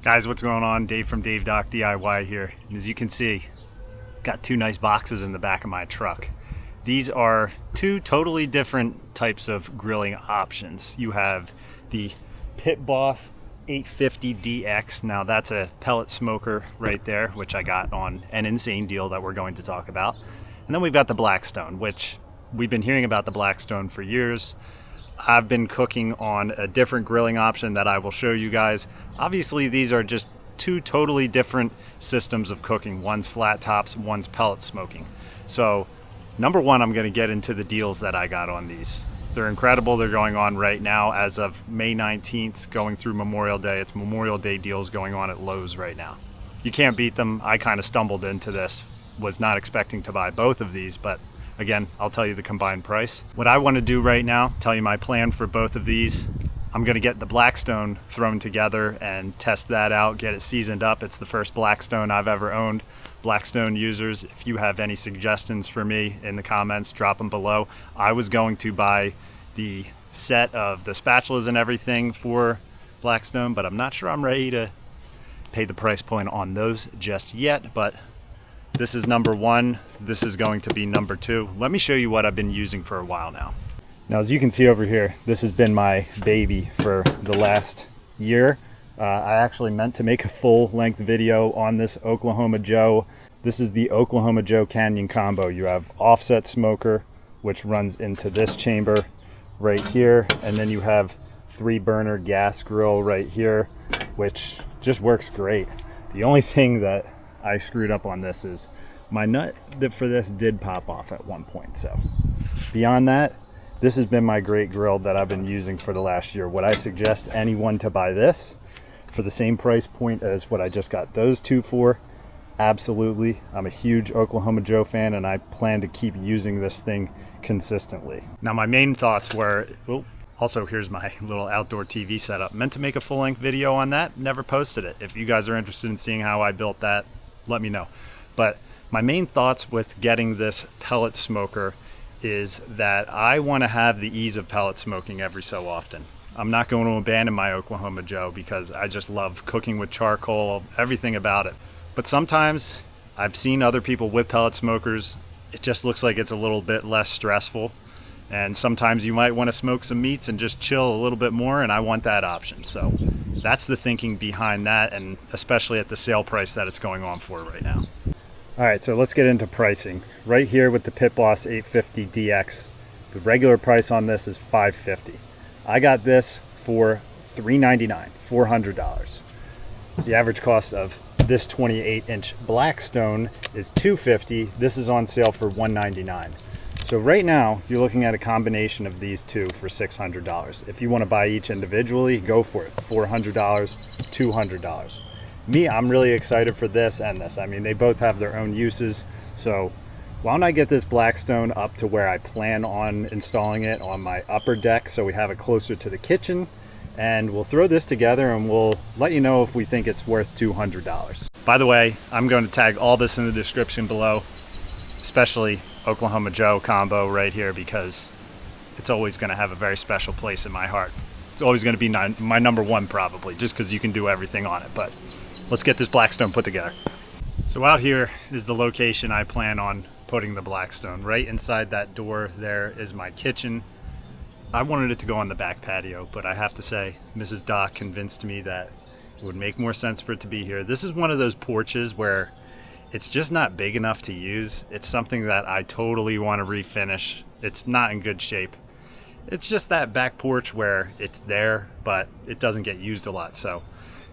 Guys, what's going on? Dave from Dave Doc DIY here. And as you can see, got two nice boxes in the back of my truck. These are two totally different types of grilling options. You have the Pit Boss 850DX. Now that's a pellet smoker right there, which I got on an insane deal that we're going to talk about. And then we've got the Blackstone, which we've been hearing about the Blackstone for years. I've been cooking on a different grilling option that I will show you guys. Obviously, these are just two totally different systems of cooking. One's flat tops, one's pellet smoking. So, number one, I'm gonna get into the deals that I got on these. They're incredible. They're going on right now as of May 19th, going through Memorial Day. It's Memorial Day deals going on at Lowe's right now. You can't beat them. I kind of stumbled into this. Was not expecting to buy both of these, but again, I'll tell you the combined price. What I want to do right now, tell you my plan for both of these. I'm going to get the Blackstone thrown together and test that out, get it seasoned up. It's the first Blackstone I've ever owned. Blackstone users, if you have any suggestions for me in the comments, drop them below. I was going to buy the set of the spatulas and everything for Blackstone, but I'm not sure I'm ready to pay the price point on those just yet, but this is number one. This is going to be number two. Let me show you what I've been using for a while now. Now, as you can see over here, this has been my baby for the last year. I actually meant to make a full-length video on this Oklahoma Joe. This is the Oklahoma Joe Canyon combo. You have offset smoker, which runs into this chamber right here, and then you have 3-burner gas grill right here, which just works great. The only thing that I screwed up on this is my nut for this did pop off at one point. So beyond that, this has been my great grill that I've been using for the last year. Would I suggest anyone to buy this for the same price point as what I just got those two for? Absolutely. I'm a huge Oklahoma Joe fan, and I plan to keep using this thing consistently. Now, my main thoughts were, also here's my little outdoor TV setup. Meant to make a full-length video on that, never posted it. If you guys are interested in seeing how I built that, let me know. But my main thoughts with getting this pellet smoker is that I want to have the ease of pellet smoking every so often. I'm not going to abandon my Oklahoma Joe because I just love cooking with charcoal, everything about it. But sometimes I've seen other people with pellet smokers, it just looks like it's a little bit less stressful. And sometimes you might want to smoke some meats and just chill a little bit more, and I want that option. So that's the thinking behind that, and especially at the sale price that it's going on for right now. All right, so let's get into pricing. Right here with the Pit Boss 850DX, the regular price on this is $550. I got this for $399, $400. The average cost of this 28-inch Blackstone is $250. This is on sale for $199. So right now, you're looking at a combination of these two for $600. If you want to buy each individually, go for it. $400, $200. Me, I'm really excited for this and this. I mean, they both have their own uses. So why don't I get this Blackstone up to where I plan on installing it on my upper deck so we have it closer to the kitchen, and we'll throw this together and we'll let you know if we think it's worth $200. By the way, I'm going to tag all this in the description below, especially Oklahoma Joe combo right here, because it's always going to have a very special place in my heart. It's always going to be my number one probably, just because you can do everything on it. But let's get this Blackstone put together. So out here is the location I plan on putting the Blackstone. Right inside that door there is my kitchen. I wanted it to go on the back patio, but I have to say Mrs. Doc convinced me that it would make more sense for it to be here. This is one of those porches where it's just not big enough to use. It's something that I totally want to refinish. It's not in good shape. It's just that back porch where it's there, but it doesn't get used a lot. So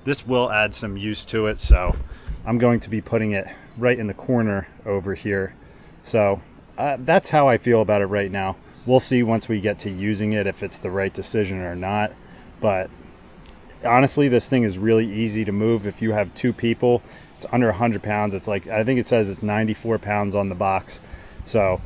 this will add some use to it. So I'm going to be putting it right in the corner over here. So that's how I feel about it right now. We'll see once we get to using it if it's the right decision or not. But honestly, this thing is really easy to move. If you have two people, it's under 100 pounds. It's like, I think it says it's 94 pounds on the box. So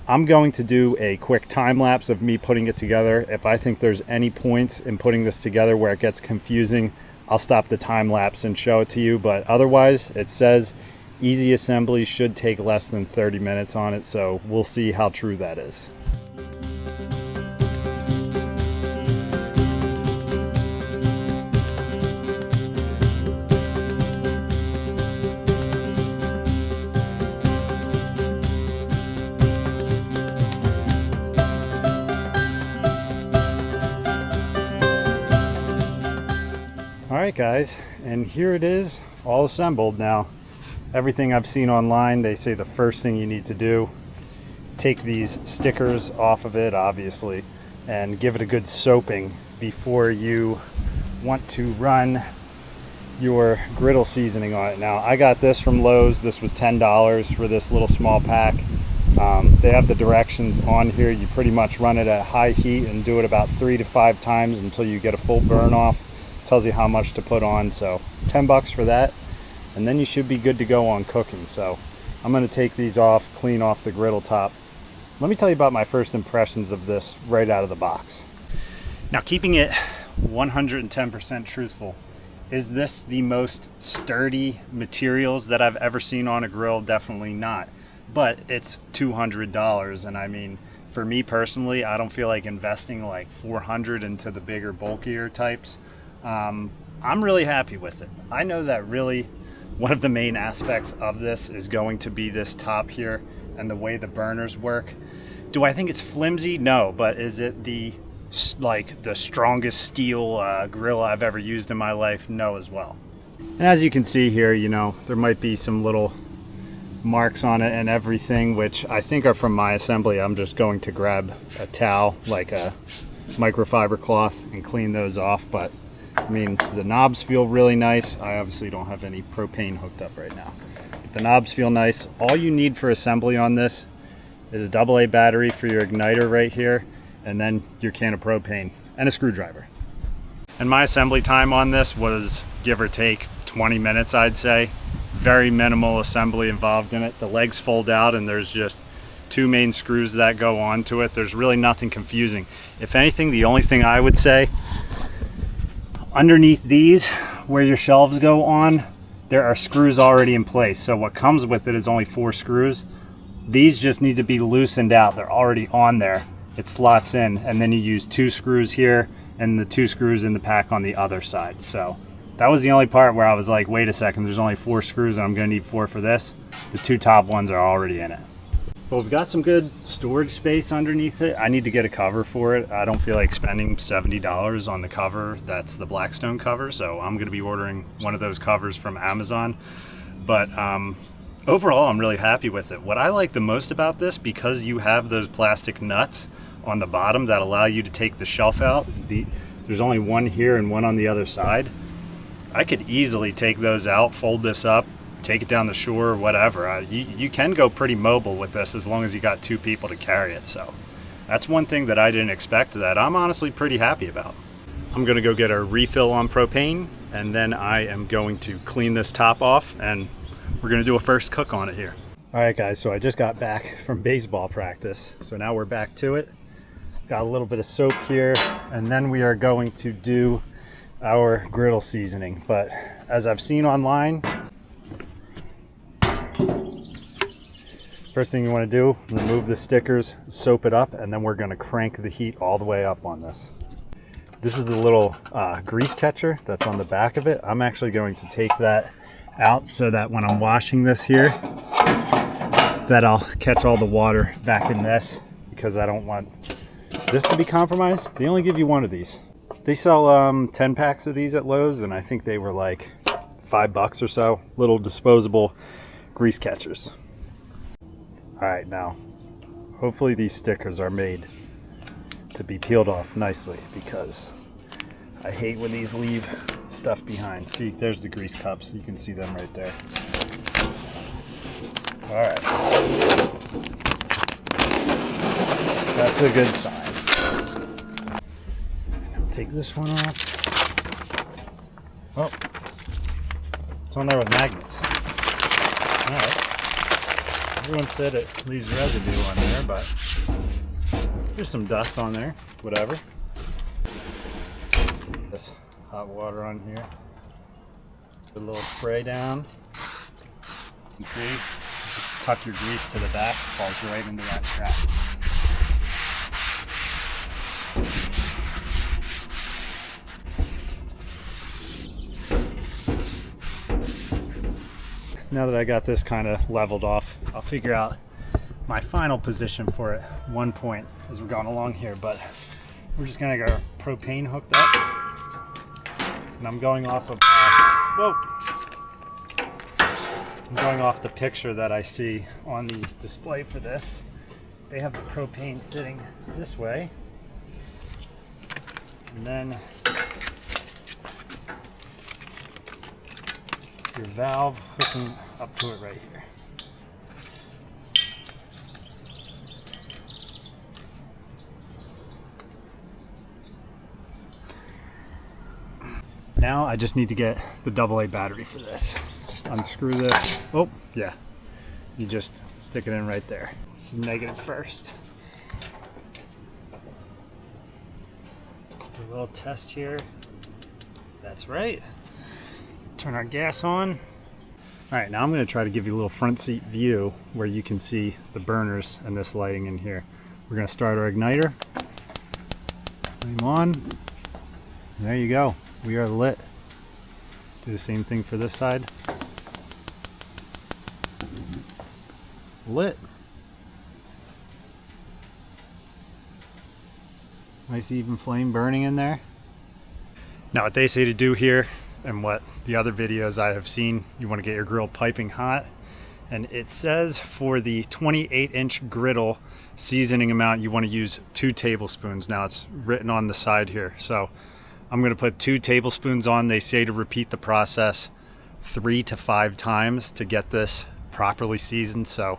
I'm going to do a quick time lapse of me putting it together. If I think there's any points in putting this together where it gets confusing, I'll stop the time lapse and show it to you. But otherwise, it says easy assembly should take less than 30 minutes on it. So we'll see how true that is. right guys, and here it is, all assembled. Now everything I've seen online, they say the first thing you need to do, take these stickers off of it obviously, and give it a good soaping before you want to run your griddle seasoning on it. Now I got this from Lowe's. This was $10 for this little small pack. They have the directions on here. You pretty much run it at high heat and do it about 3 to 5 times until you get a full burn off. Tells you how much to put on. So $10 for that, and then you should be good to go on cooking. So I'm going to take these off, clean off the griddle top. Let me tell you about my first impressions of this right out of the box. Now, keeping it 110% truthful, is this the most sturdy materials that I've ever seen on a grill? Definitely not. But it's $200, and I mean, for me personally, I don't feel like investing like $400 into the bigger, bulkier types. I'm really happy with it. I know that really one of the main aspects of this is going to be this top here and the way the burners work. Do I think it's flimsy? No, but is it the strongest steel grill I've ever used in my life? No, as well. And as you can see here, you know, there might be some little marks on it and everything, which I think are from my assembly. I'm just going to grab a towel, like a microfiber cloth, and clean those off. But I mean, the knobs feel really nice. I obviously don't have any propane hooked up right now, but the knobs feel nice. All you need for assembly on this is a AA battery for your igniter right here, and then your can of propane and a screwdriver. And my assembly time on this was, give or take, 20 minutes, I'd say. Very minimal assembly involved in it. The legs fold out and there's just 2 main screws that go onto it. There's really nothing confusing. If anything, the only thing I would say, underneath these, where your shelves go on, there are screws already in place. So what comes with it is only 4 screws. These just need to be loosened out. They're already on there. It slots in, and then you use 2 screws here and the 2 screws in the pack on the other side. So that was the only part where I was like, wait a second, there's only 4 screws and I'm gonna need 4 for this. The 2 top ones are already in it. Well, we've got some good storage space underneath it. I need to get a cover for it. I don't feel like spending $70 on the cover. That's the Blackstone cover, so I'm gonna be ordering one of those covers from Amazon. But overall, I'm really happy with it. What I like the most about this, because you have those plastic nuts on the bottom that allow you to take the shelf out. There's only one here and one on the other side. I could easily take those out, fold this up, take it down the shore or whatever. You can go pretty mobile with this as long as you got 2 people to carry it. So that's one thing that I didn't expect that I'm honestly pretty happy about. I'm gonna go get a refill on propane, and then I am going to clean this top off, and we're gonna do a first cook on it here. All right guys, so I just got back from baseball practice. So now we're back to it. Got a little bit of soap here, and then we are going to do our griddle seasoning. But as I've seen online, first thing you want to do, remove the stickers, soap it up, and then we're going to crank the heat all the way up on this. This is the little grease catcher that's on the back of it. I'm actually going to take that out so that when I'm washing this here, that I'll catch all the water back in this, because I don't want this to be compromised. They only give you 1 of these. They sell 10 packs of these at Lowe's, and I think they were like $5 or so. Little disposable grease catchers. All right, now hopefully these stickers are made to be peeled off nicely, because I hate when these leave stuff behind. See, there's the grease cups. You can see them right there. All right, that's a good sign. Take this one off. Oh, it's on there with magnets. All right. Everyone said it leaves residue on there, but there's some dust on there. Whatever. This hot water on here. Put a little spray down. You can see, just tuck your grease to the back. Falls right into that trap. Now that I got this kind of leveled off, I'll figure out my final position for it one point as we're going along here. But we're just gonna get our propane hooked up, And I'm going off of I'm going off the picture that I see on the display for this. They have the propane sitting this way, and then your valve hooking up to it right here. Now I just need to get the AA battery for this. Just unscrew this. Oh, yeah. You just stick it in right there. It's negative first. Do a little test here. That's right. Turn our gas on. All right, now I'm going to try to give you a little front seat view where you can see the burners and this lighting in here. We're going to start our igniter. Flame on. There you go. We are lit. Do the same thing for this side. Lit. Nice even flame burning in there. Now what they say to do here, and what the other videos I have seen, you want to get your grill piping hot. And it says for the 28-inch griddle seasoning amount, you want to use 2 tablespoons. Now it's written on the side here. So I'm going to put 2 tablespoons on. They say to repeat the process 3 to 5 times to get this properly seasoned. So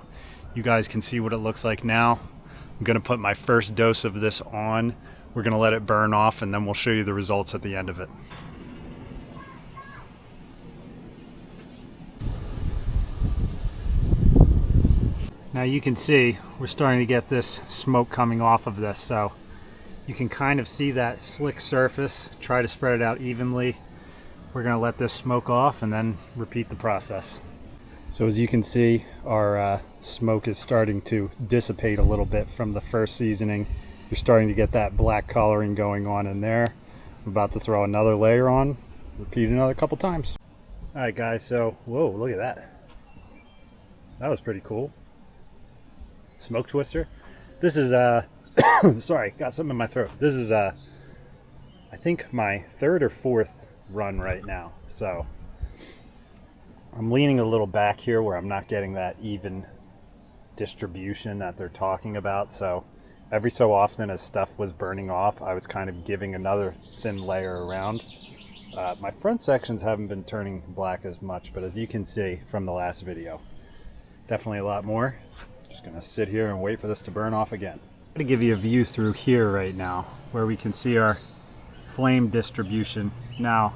you guys can see what it looks like now. I'm going to put my first dose of this on. We're going to let it burn off, and then we'll show you the results at the end of it. Now you can see we're starting to get this smoke coming off of this, so you can kind of see that slick surface. Try to spread it out evenly. We're going to let this smoke off and then repeat the process. So as you can see, our smoke is starting to dissipate a little bit from the first seasoning. You're starting to get that black coloring going on in there. I'm about to throw another layer on. Repeat another couple times. All right guys, so whoa, look at that. That was pretty cool. Smoke twister. This is sorry, got something in my throat. This is I think my 3rd or 4th run right now. So I'm leaning a little back here where I'm not getting that even distribution that they're talking about. So every so often as stuff was burning off, I was kind of giving another thin layer around. My front sections haven't been turning black as much, but as you can see from the last video, definitely a lot more. Just gonna sit here and wait for this to burn off again. I'm gonna give you a view through here right now where we can see our flame distribution. Now,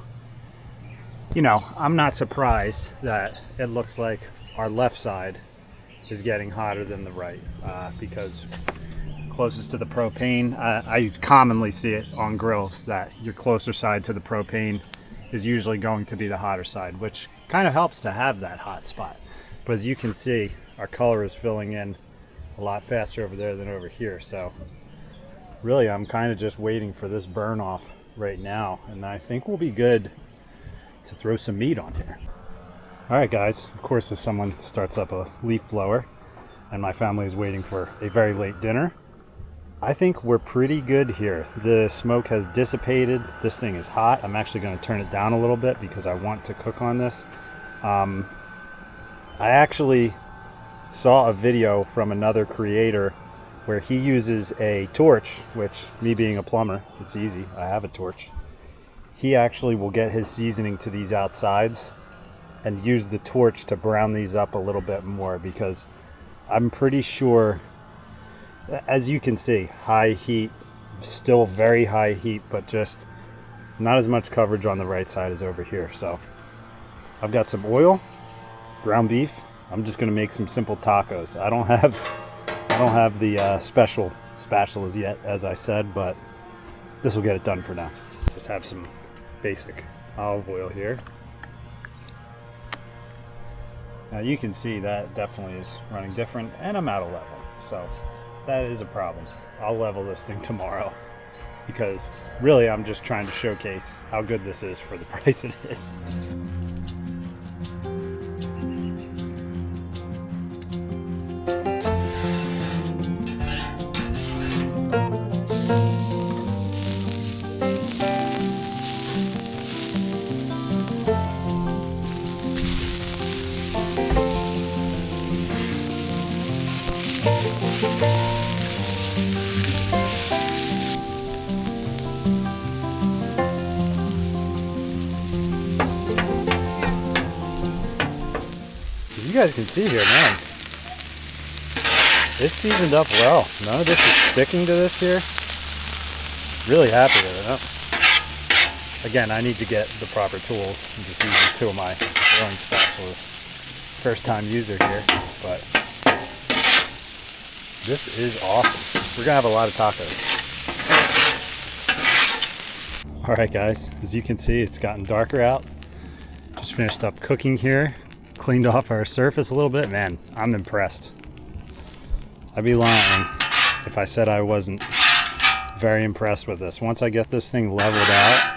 you know, I'm not surprised that it looks like our left side is getting hotter than the right because closest to the propane, I commonly see it on grills that your closer side to the propane is usually going to be the hotter side, which kind of helps to have that hot spot. But as you can see, our color is filling in a lot faster over there than over here. So really, I'm kind of just waiting for this burn off right now, and I think we'll be good to throw some meat on here. All right guys, of course, as someone starts up a leaf blower and my family is waiting for a very late dinner, I think we're pretty good here. The smoke has dissipated. This thing is hot. I'm actually going to turn it down a little bit because I want to cook on this. I actually saw a video from another creator where he uses a torch, which, me being a plumber, it's easy, I have a torch. He actually will get his seasoning to these outsides and use the torch to brown these up a little bit more, because I'm pretty sure, as you can see, high heat, still very high heat, but just not as much coverage on the right side as over here. So I've got some oil, ground beef. I'm just going to make some simple tacos. I don't have the special spatulas yet, as I said, but this will get it done for now. Just have some basic olive oil here. Now you can see that definitely is running different, and I'm out of level, so that is a problem. I'll level this thing tomorrow, because really I'm just trying to showcase how good this is for the price it is. you guys can see here, man, it's seasoned up well. None of this is sticking to this here. Really happy with it. Again, I need to get the proper tools. I'm just using two of my grilling spatulas. First time user here, but this is awesome. We're gonna have a lot of tacos. All right, guys, as you can see, it's gotten darker out. Just finished up cooking here. Cleaned off our surface a little bit. Man, I'm impressed. I'd be lying if I said I wasn't very impressed with this. Once I get this thing leveled out,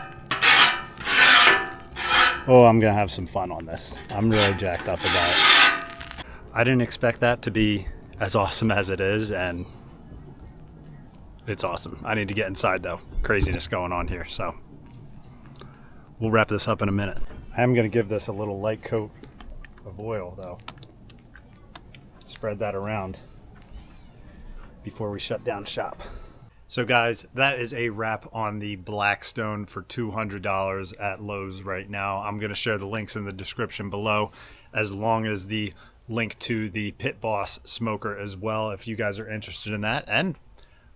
oh, I'm gonna have some fun on this. I'm really jacked up about it. I didn't expect that to be as awesome as it is, and it's awesome. I need to get inside though. Craziness going on here, so we'll wrap this up in a minute. I am gonna give this a little light coat of oil though. Spread that around before we shut down shop. So guys, that is a wrap on the Blackstone for $200 at Lowe's right now. I'm going to share the links in the description below, as long as the link to the Pit Boss smoker as well, if you guys are interested in that. And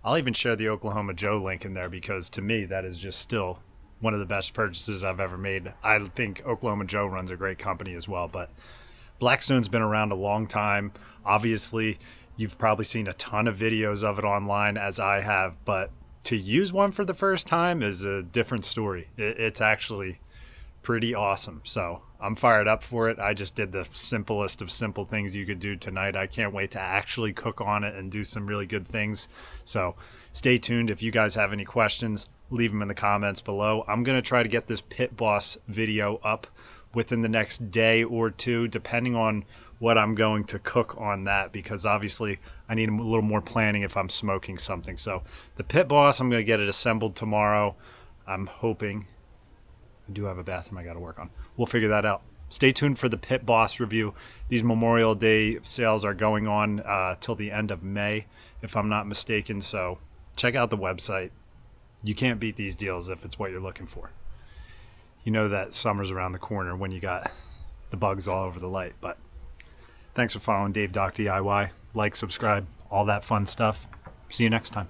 I'll even share the Oklahoma Joe link in there, because to me, that is just still one of the best purchases I've ever made. I think Oklahoma Joe runs a great company as well, but Blackstone's been around a long time. Obviously, you've probably seen a ton of videos of it online, as I have, but to use one for the first time is a different story. It's actually pretty awesome. So I'm fired up for it. I just did the simplest of simple things you could do tonight. I can't wait to actually cook on it and do some really good things. So stay tuned. If you guys have any questions, leave them in the comments below. I'm going to try to get this Pit Boss video up within the next day or two, depending on what I'm going to cook on that, because obviously I need a little more planning if I'm smoking something. So the Pit Boss, I'm going to get it assembled tomorrow. I'm hoping. I do have a bathroom I got to work on. We'll figure that out. Stay tuned for the Pit Boss review. These Memorial Day sales are going on till the end of May, if I'm not mistaken. So check out the website. You can't beat these deals if it's what you're looking for. You know that summer's around the corner when you got the bugs all over the light. But thanks for following Dave Doc DIY. Like, subscribe, all that fun stuff. See you next time.